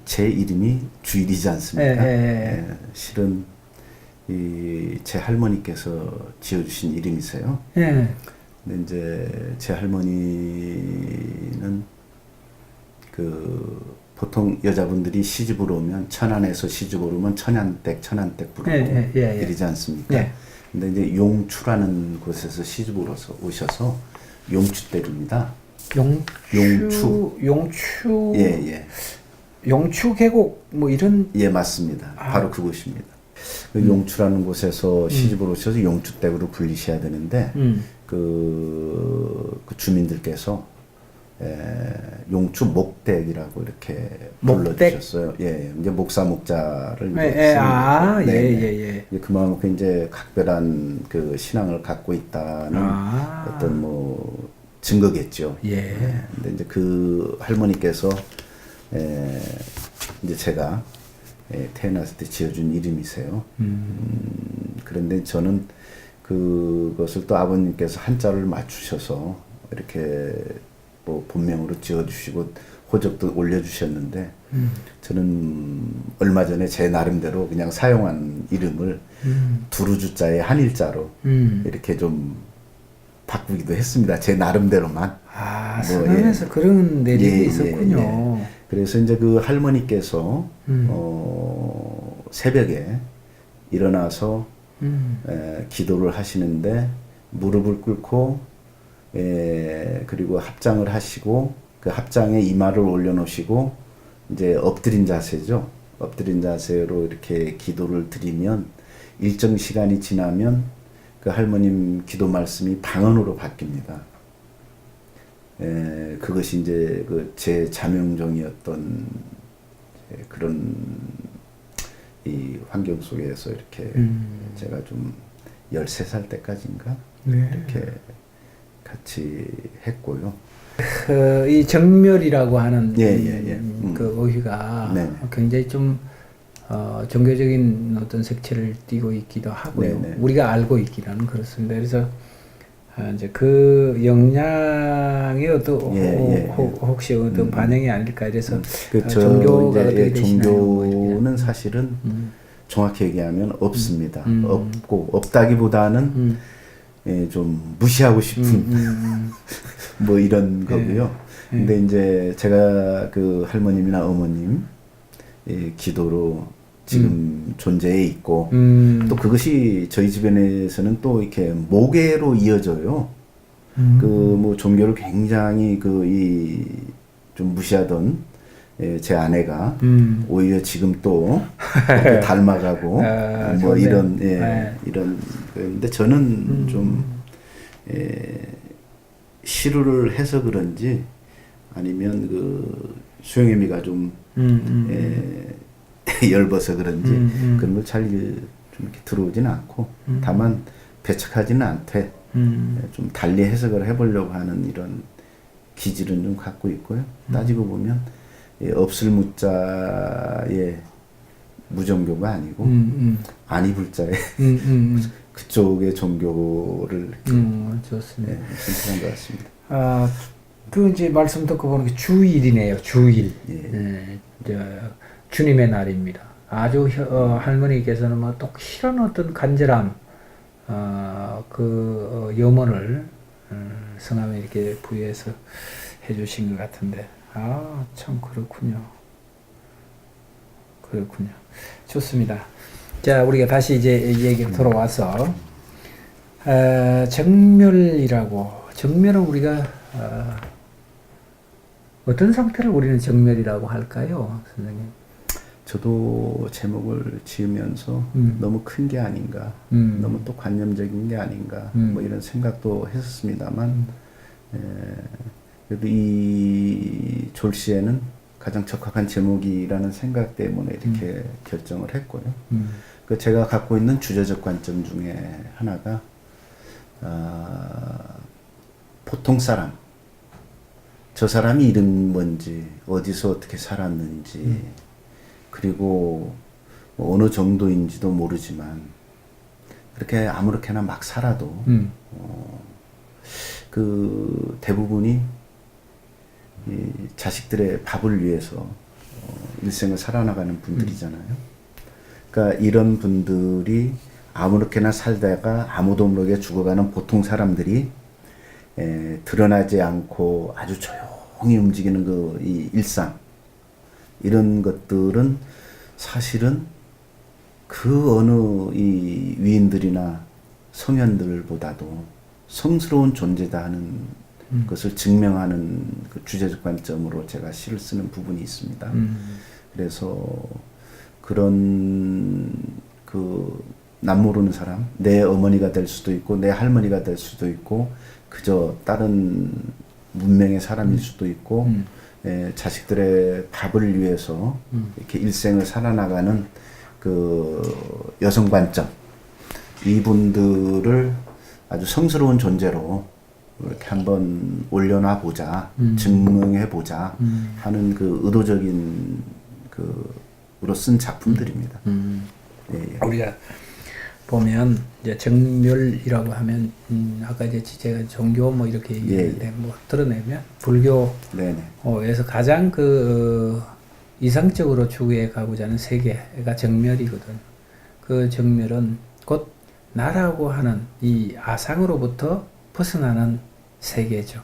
제 이름이 주일이지 않습니까? 예. 실은 제 할머니께서 지어주신 이름이세요. 예. 근데 이제 제 할머니는 그 보통 여자분들이 시집을 오면 천안에서 시집을 오면 천안댁 부르고 이러지 않습니까? 예. 근데 이제 용추라는 곳에서 시집을 오셔서 용추댁입니다. 용추. 예. 용추 계곡 뭐 이런. 예, 맞습니다. 바로 그곳입니다. 그 용추라는 곳에서 시집을 오셔서 용추댁으로 불리셔야 되는데 그 주민들께서 용추 목댁이라고 이렇게 불러주셨어요. 예, 이제 목사목자를 예. 그만큼 이제 각별한 그 신앙을 갖고 있다는 어떤 뭐 증거겠죠. 예. 근데 이제 그 할머니께서 이제 제가 태어났을 때 지어준 이름이세요. 그런데 저는 그것을 또 아버님께서 한자를 맞추셔서 이렇게 뭐 본명으로 지어주시고 호적도 올려주셨는데 저는 얼마 전에 제 나름대로 그냥 사용한 이름을 두루주자의 한일자로 이렇게 좀 바꾸기도 했습니다. 제 나름대로만. 성함에서 그런 내력이 있었군요. 예. 그래서 이제 그 할머니께서 새벽에 일어나서 기도를 하시는데 무릎을 꿇고 그리고 합장을 하시고 그 합장에 이마를 올려놓으시고 이제 엎드린 자세죠. 엎드린 자세로 이렇게 기도를 드리면 일정 시간이 지나면 그 할머님 기도 말씀이 방언으로 바뀝니다. 그것이 이제 그 제 자명종이었던 그런 이 환경 속에서 이렇게 제가 좀 13살 때까지인가 이렇게 같이 했고요. 이 정멸이라고 하는 그 어휘가 굉장히 좀 종교적인 어떤 색채를 띠고 있기도 하고요. 우리가 알고 있기는 그렇습니다. 그래서 이제 그 영향이 혹시 어떤 반영이 아닐까 이래서 종교가 어떻게 되시나요? 종교는 사실은 정확히 얘기하면 없습니다. 없다기보다는 좀 무시하고 싶은 뭐 이런 거고요. 근데 이제 제가 그 할머님이나 어머님 기도로 지금 존재해 있고 또 그것이 저희 주변에서는 또 이렇게 모계로 이어져요. 그 뭐 종교를 굉장히 좀 무시하던 제 아내가 오히려 지금 또 닮아가고 뭐 이런 이런 근데 저는 좀 시루를 해서 그런지 아니면 그 수영애미가 좀 엷어서 그런지 그런 걸 잘 좀 이렇게 들어오지는 않고 다만 배척하지는 않되 좀 달리 해석을 해보려고 하는 이런 기질은 좀 갖고 있고요. 따지고 보면 없을 무자의 무종교가 아니고 아니불자의 그쪽의 종교를 좋습니다. 선택한 것 같습니다. 그 이제 말씀 듣고 보는 게 주일이네요. 주일. 주님의 날입니다. 아주 할머니께서는 뭐 독실한 어떤 간절함, 염원을 성함에 이렇게 부여해서 해주신 것 같은데, 참 그렇군요. 좋습니다. 자, 우리가 다시 이제 얘기로 돌아와서 정멸은 우리가 어떤 상태를 우리는 정멸이라고 할까요, 선생님? 저도 제목을 지으면서 너무 큰 게 아닌가, 너무 또 관념적인 게 아닌가, 뭐 이런 생각도 했었습니다만, 그래도 이 졸시에는 가장 적합한 제목이라는 생각 때문에 이렇게 결정을 했고요. 그 제가 갖고 있는 주제적 관점 중에 하나가 보통 사람, 저 사람이 이름 뭔지, 어디서 어떻게 살았는지, 그리고 뭐 어느 정도인지도 모르지만 그렇게 아무렇게나 막 살아도 그 대부분이 이 자식들의 밥을 위해서 일생을 살아나가는 분들이잖아요. 그러니까 이런 분들이 아무렇게나 살다가 아무도 모르게 죽어가는 보통 사람들이 드러나지 않고 아주 조용히 움직이는 그 이 일상, 이런 것들은 사실은 그 어느 이 위인들이나 성현들보다도 성스러운 존재다 하는 것을 증명하는 그 주제적 관점으로 제가 시를 쓰는 부분이 있습니다. 그래서 그런 그 남모르는 사람, 내 어머니가 될 수도 있고 내 할머니가 될 수도 있고 그저 다른 문명의 사람일 수도 있고 자식들의 밥을 위해서 이렇게 일생을 살아나가는 그 여성 관점, 이분들을 아주 성스러운 존재로 이렇게 한번 올려놔 보자, 증명해 보자 하는 그 의도적인 그로 쓴 작품들입니다. 예, 예. 우리가 보면 이제 정멸이라고 하면 아까 이제 제가 종교 뭐 이렇게 얘기했는데 뭐 드러내면 불교에서 가장 그 이상적으로 추구해 가고자 하는 세계가 정멸이거든. 그 정멸은 곧 나라고 하는 이 아상으로부터 벗어나는 세계죠.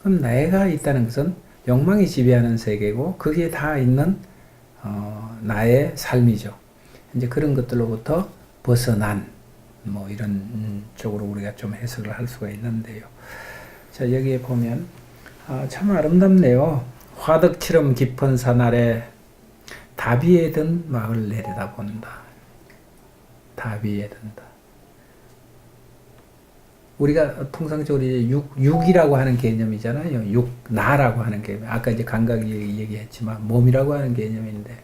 그럼 내가 있다는 것은 욕망이 지배하는 세계고 그게 다 있는 나의 삶이죠. 이제 그런 것들로부터 벗어난 뭐 이런 쪽으로 우리가 좀 해석을 할 수가 있는데요. 자, 여기에 보면 참 아름답네요. 화덕처럼 깊은 산 아래 다비에 든 막을 내려다본다. 다비에 든다. 우리가 통상적으로 이제 육이라고 하는 개념이잖아요. 나라고 하는 개념. 아까 이제 감각이 얘기했지만 몸이라고 하는 개념인데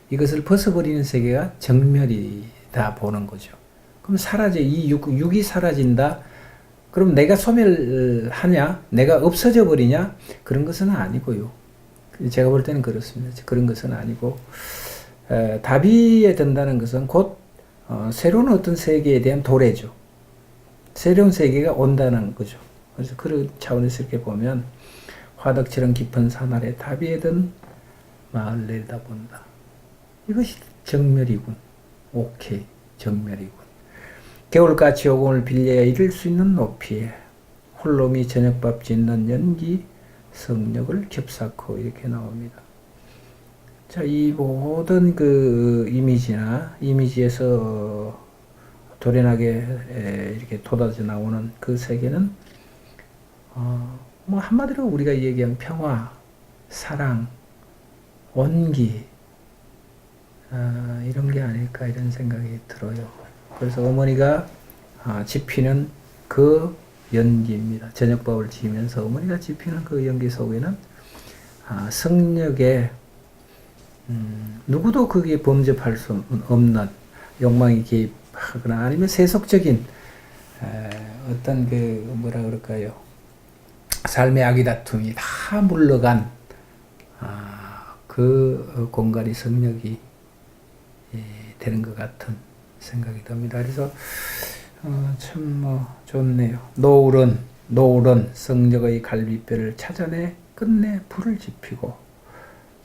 이것을 벗어버리는 세계가 정멸이다 보는 거죠. 그럼 이 육이 사라진다. 그럼 내가 소멸하냐? 내가 없어져 버리냐? 그런 것은 아니고요. 제가 볼 때는 그렇습니다. 그런 것은 아니고 다비에 든다는 것은 곧 새로운 어떤 세계에 대한 도래죠. 새로운 세계가 온다는 거죠. 그래서 그런 차원에서 이렇게 보면 화덕처럼 깊은 산 아래 다비에 든 마을 내려다본다. 이것이 정멸이군. 오케이, 정멸이군. 겨울같이 오공을 빌려야 이룰 수 있는 높이에 홀로미 저녁밥 짓는 연기 성력을 겹사코 이렇게 나옵니다. 자, 이 모든 그 이미지에서 도련하게 이렇게 돋아져 나오는 그 세계는 뭐 한마디로 우리가 얘기한 평화, 사랑, 온기 이런 게 아닐까 이런 생각이 들어요. 그래서 어머니가 지피는 그 연기입니다. 저녁밥을 지으면서 어머니가 지피는 그 연기 속에는 성력에 누구도 거기에 범접할 수 없는 욕망이 개입하거나 아니면 세속적인 어떤 그 뭐라 그럴까요? 삶의 아기다툼이 다 물러간 그 공간이 성력이 되는 것 같은 생각이 듭니다. 그래서 참 좋네요. 노을은 성적의 갈비뼈를 찾아내 끝내 불을 지피고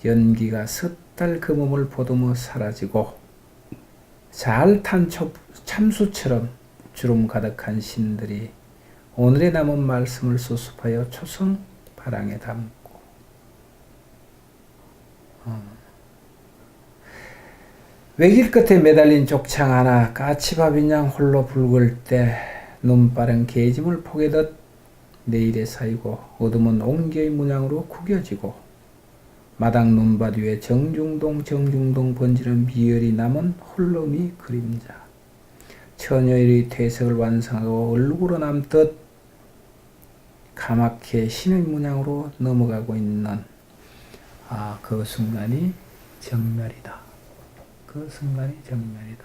연기가 섣달 그 몸을 보듬어 사라지고 잘 탄 참수처럼 주름 가득한 신들이 오늘의 남은 말씀을 수습하여 초성 바랑에 담고 외길 끝에 매달린 족창 하나 까치밥인 양 홀로 붉을 때 눈바른 개짐을 포개듯 내일에 쌓이고 어둠은 옹기의 문양으로 구겨지고 마당 눈밭 위에 정중동 번지는 미열이 남은 홀로미 그림자 처녀의 퇴색을 완성하고 얼룩으로 남듯 가맣게 신의 문양으로 넘어가고 있는 그 순간이 정멸이다. 그 순간이 정멸이다.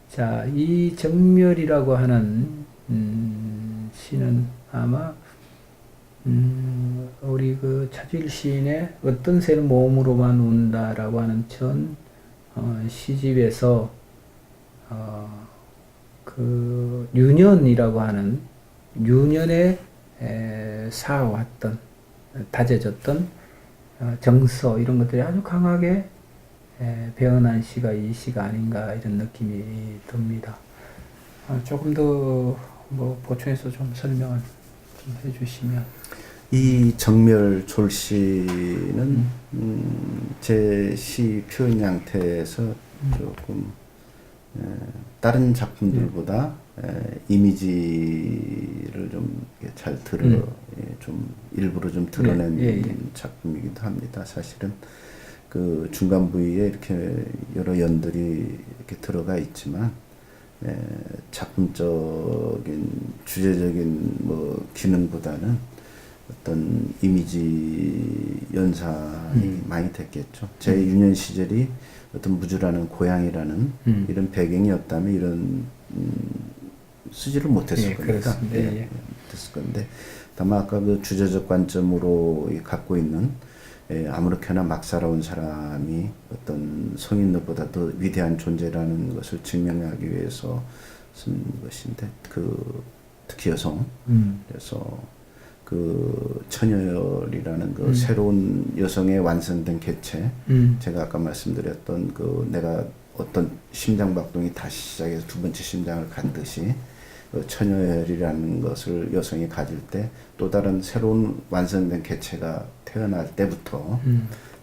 자, 이 정멸이라고 하는 시는 아마 우리 그 차주일 시인의 어떤 새는 몸으로만 운다라고 하는 전 시집에서 그 유년이라고 하는 유년에 쌓아왔던 다져졌던 정서 이런 것들이 아주 강하게 배어난 시가 이 시가 아닌가 이런 느낌이 듭니다. 조금 더 뭐 보충해서 좀 설명을 좀 해주시면. 이 정멸 졸시는 제 시 표현 양태에서 조금 다른 작품들보다 이미지를 좀 잘 좀 일부러 좀 드러낸 작품이기도 합니다. 사실은 그 중간 부위에 이렇게 여러 연들이 이렇게 들어가 있지만 작품적인 주제적인 뭐 기능보다는 어떤 이미지 연상이 많이 됐겠죠. 제 유년 시절이 어떤 무주라는 고향이라는 이런 배경이 없다면 이런 쓰지를 못했을 겁니다. 못했을 건데 다만 아까 그 주제적 관점으로 갖고 있는 아무렇게나 막 살아온 사람이 어떤 성인들보다 더 위대한 존재라는 것을 증명하기 위해서 쓴 것인데 특히 여성 그래서 그 처녀열이라는 그 새로운 여성의 완성된 개체 제가 아까 말씀드렸던 그 내가 어떤 심장박동이 다시 시작해서 두 번째 심장을 갖듯이 그 처녀열이라는 것을 여성이 가질 때 또 다른 새로운 완성된 개체가 태어날 때부터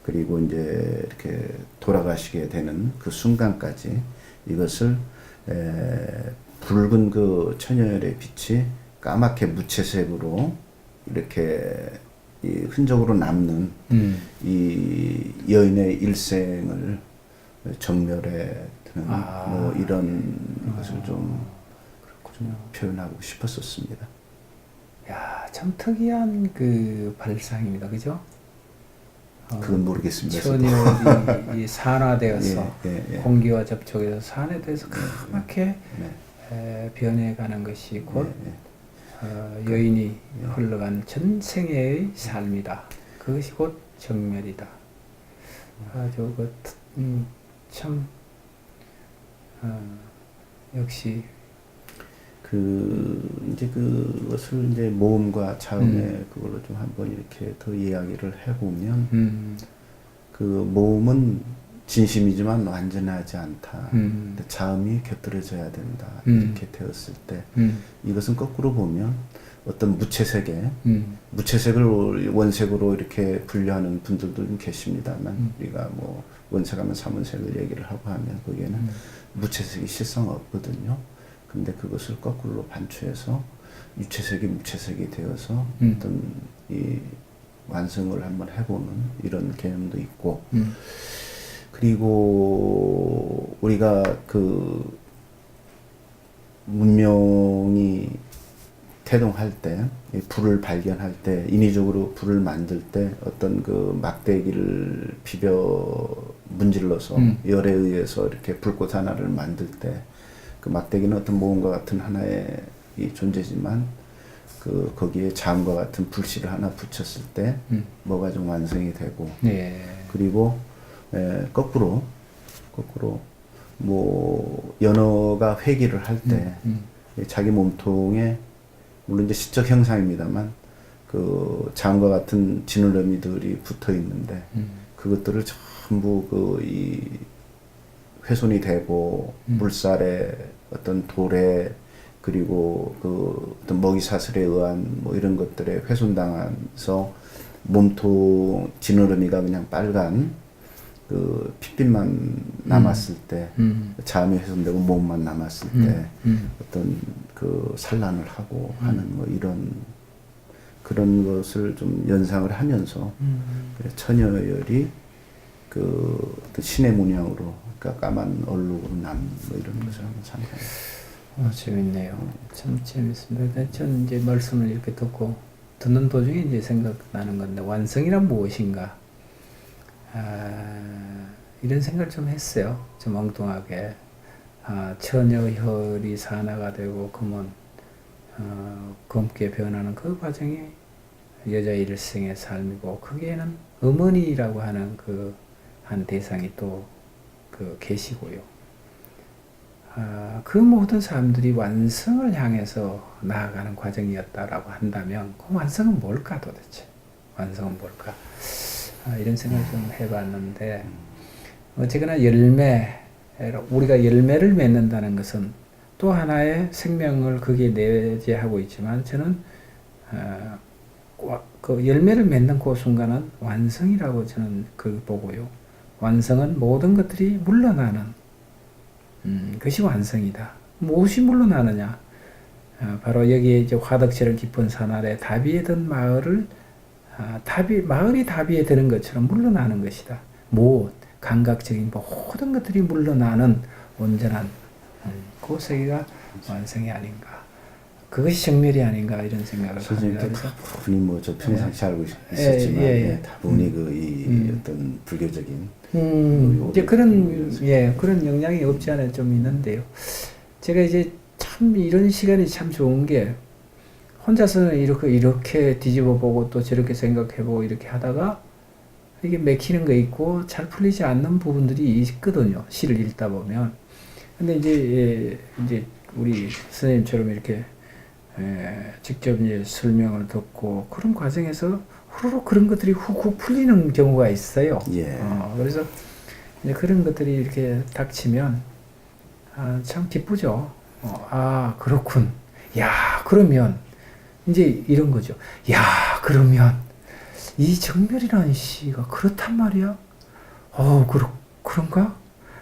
그리고 이제 이렇게 돌아가시게 되는 그 순간까지 이것을 붉은 그 처녀열의 빛이 까맣게 무채색으로 이렇게 이 흔적으로 남는 이 여인의 일생을 정멸해 드는 뭐 이런 것을 좀 표현하고 싶었었습니다. 야, 참 특이한 그 발상입니다, 그죠? 그건 모르겠습니다. 천연이 산화되어서 공기와 접촉해서 산화돼서 네. 까맣게 변해가는 것이 곧 여인이 흘러간 전생의 삶이다. 그것이 곧 정멸이다. 아주 참 역시 이제 그것을 이제 모음과 자음의 그걸로 좀 한번 이렇게 더 이야기를 해보면 그 모음은 진심이지만 완전하지 않다. 근데 자음이 곁들여져야 된다. 이렇게 되었을 때 이것은 거꾸로 보면 어떤 무채색의 무채색을 원색으로 이렇게 분류하는 분들도 좀 계십니다만 우리가 뭐 원색하면 삼원색을 얘기를 하고 하면 거기에는 무채색이 실상 없거든요. 근데 그것을 거꾸로 반추해서 유채색이 무채색이 되어서 어떤 이 완성을 한번 해보는 이런 개념도 있고 그리고 우리가 그 문명이 태동할 때 불을 발견할 때 인위적으로 불을 만들 때 어떤 그 막대기를 비벼 문질러서 열에 의해서 이렇게 불꽃 하나를 만들 때 그 막대기는 어떤 모험과 같은 하나의 이 존재지만 그 거기에 자음과 같은 불씨를 하나 붙였을 때 뭐가 좀 완성이 되고 그리고 거꾸로 뭐 연어가 회귀를 할 때 자기 몸통에 물론 이제 시적 형상입니다만 그 자음과 같은 지느러미들이 붙어 있는데 그것들을 전부 이 훼손이 되고 물살에 어떤 돌에 그리고 그 어떤 먹이 사슬에 의한 뭐 이런 것들에 훼손당해서 몸통 지느러미가 그냥 빨간 그 핏빛만 남았을 때 자음이 훼손되고 몸만 남았을 때 어떤 그 산란을 하고 하는 뭐 이런 그런 것을 좀 연상을 하면서 처녀열이 그 신의 문양으로 그러니까 까만 얼룩으로 남는 뭐 이런 것을 한번 상상해요. 재밌네요. 참 재밌습니다. 저는 이제 말씀을 이렇게 듣는 도중에 이제 생각나는 건데 완성이란 무엇인가? 이런 생각을 좀 했어요. 좀 엉뚱하게. 처녀혈이 산화가 되고 금은 검게 변하는 그 과정이 여자 일생의 삶이고 거기에는 어머니라고 하는 한 대상이 또 계시고요. 그 모든 사람들이 완성을 향해서 나아가는 과정이었다라고 한다면 그 완성은 뭘까 도대체? 완성은 뭘까? 이런 생각을 좀 해봤는데 어쨌거나 우리가 열매를 맺는다는 것은 또 하나의 생명을 거기에 내재하고 있지만 저는 그 열매를 맺는 그 순간은 완성이라고 저는 그 보고요. 완성은 모든 것들이 물러나는 그것이 완성이다. 무엇이 물러나느냐? 바로 여기에 이제 화덕처럼 깊은 산 아래 다비에 든 마을을 마을이 다비에 드는 것처럼 물러나는 것이다. 무엇? 감각적인 모든 것들이 물러나는 온전한 그 세계가 완성이 아닌가. 그것이 정멸이 아닌가 이런 생각을 합니다. 선생님도 다분히 뭐 저 평상시 알고 있었지만 다분히 그 어떤 불교적인 이제 그런 영향이 없지 않아 좀 있는데요. 제가 이제 참 이런 시간이 참 좋은 게 혼자서는 이렇게 뒤집어 보고 또 저렇게 생각해 보고 이렇게 하다가 이게 맥히는 거 있고 잘 풀리지 않는 부분들이 있거든요. 시를 읽다 보면. 근데 이제 우리 선생님처럼 이렇게 직접 이제 설명을 듣고 그런 과정에서 후루룩 그런 것들이 훅훅 풀리는 경우가 있어요. 그래서 이제 그런 것들이 이렇게 닥치면 참 기쁘죠. 그렇군. 야, 그러면 이제 이런 거죠. 야, 그러면 이 정멸이라는 시가 그렇단 말이야? 그런가?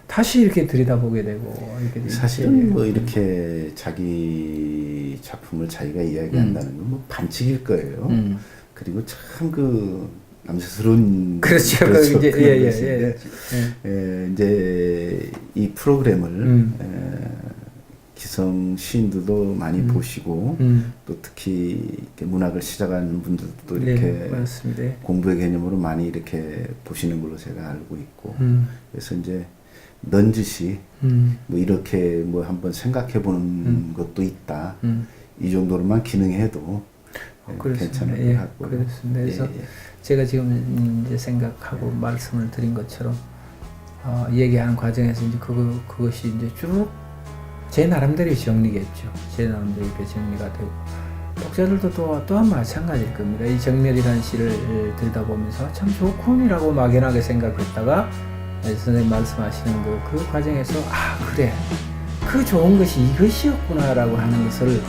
다시 이렇게 들여다보게 되고 이렇게 사실은 뭐 이렇게 자기 작품을 자기가 이야기한다는 건 뭐 반칙일 거예요. 그리고 참 그 남사스러운 그렇죠. 이제 이 프로그램을 기성 시인들도 많이 보시고 또 특히 이렇게 문학을 시작하는 분들도 이렇게 공부의 개념으로 많이 이렇게 보시는 걸로 제가 알고 있고 그래서 이제 넌지시 뭐 이렇게 뭐 한번 생각해 보는 것도 있다. 이 정도로만 기능해도 괜찮을 것 같고요. 그렇습니다. 그래서 제가 지금 이제 생각하고 말씀을 드린 것처럼 얘기하는 과정에서 이제 그것이 이제 쭉 제 나름대로 정리겠죠. 제 나름대로 이렇게 정리가 되고 독자들도 또한 마찬가지일 겁니다. 이 정멸이라는 시를 들여다보면서 참 좋군이라고 막연하게 생각했다가 선생님 말씀하시는 그 과정에서 그래 그 좋은 것이 이것이었구나라고 하는 것을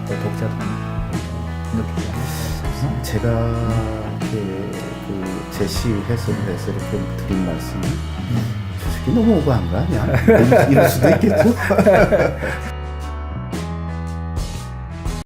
또 독자들은 느끼지 않을까. 제가 제시 해설을 해서 이렇게 드린 말씀은 저 새끼 너무 오버한 거 아니야? 이럴 수도 있겠죠?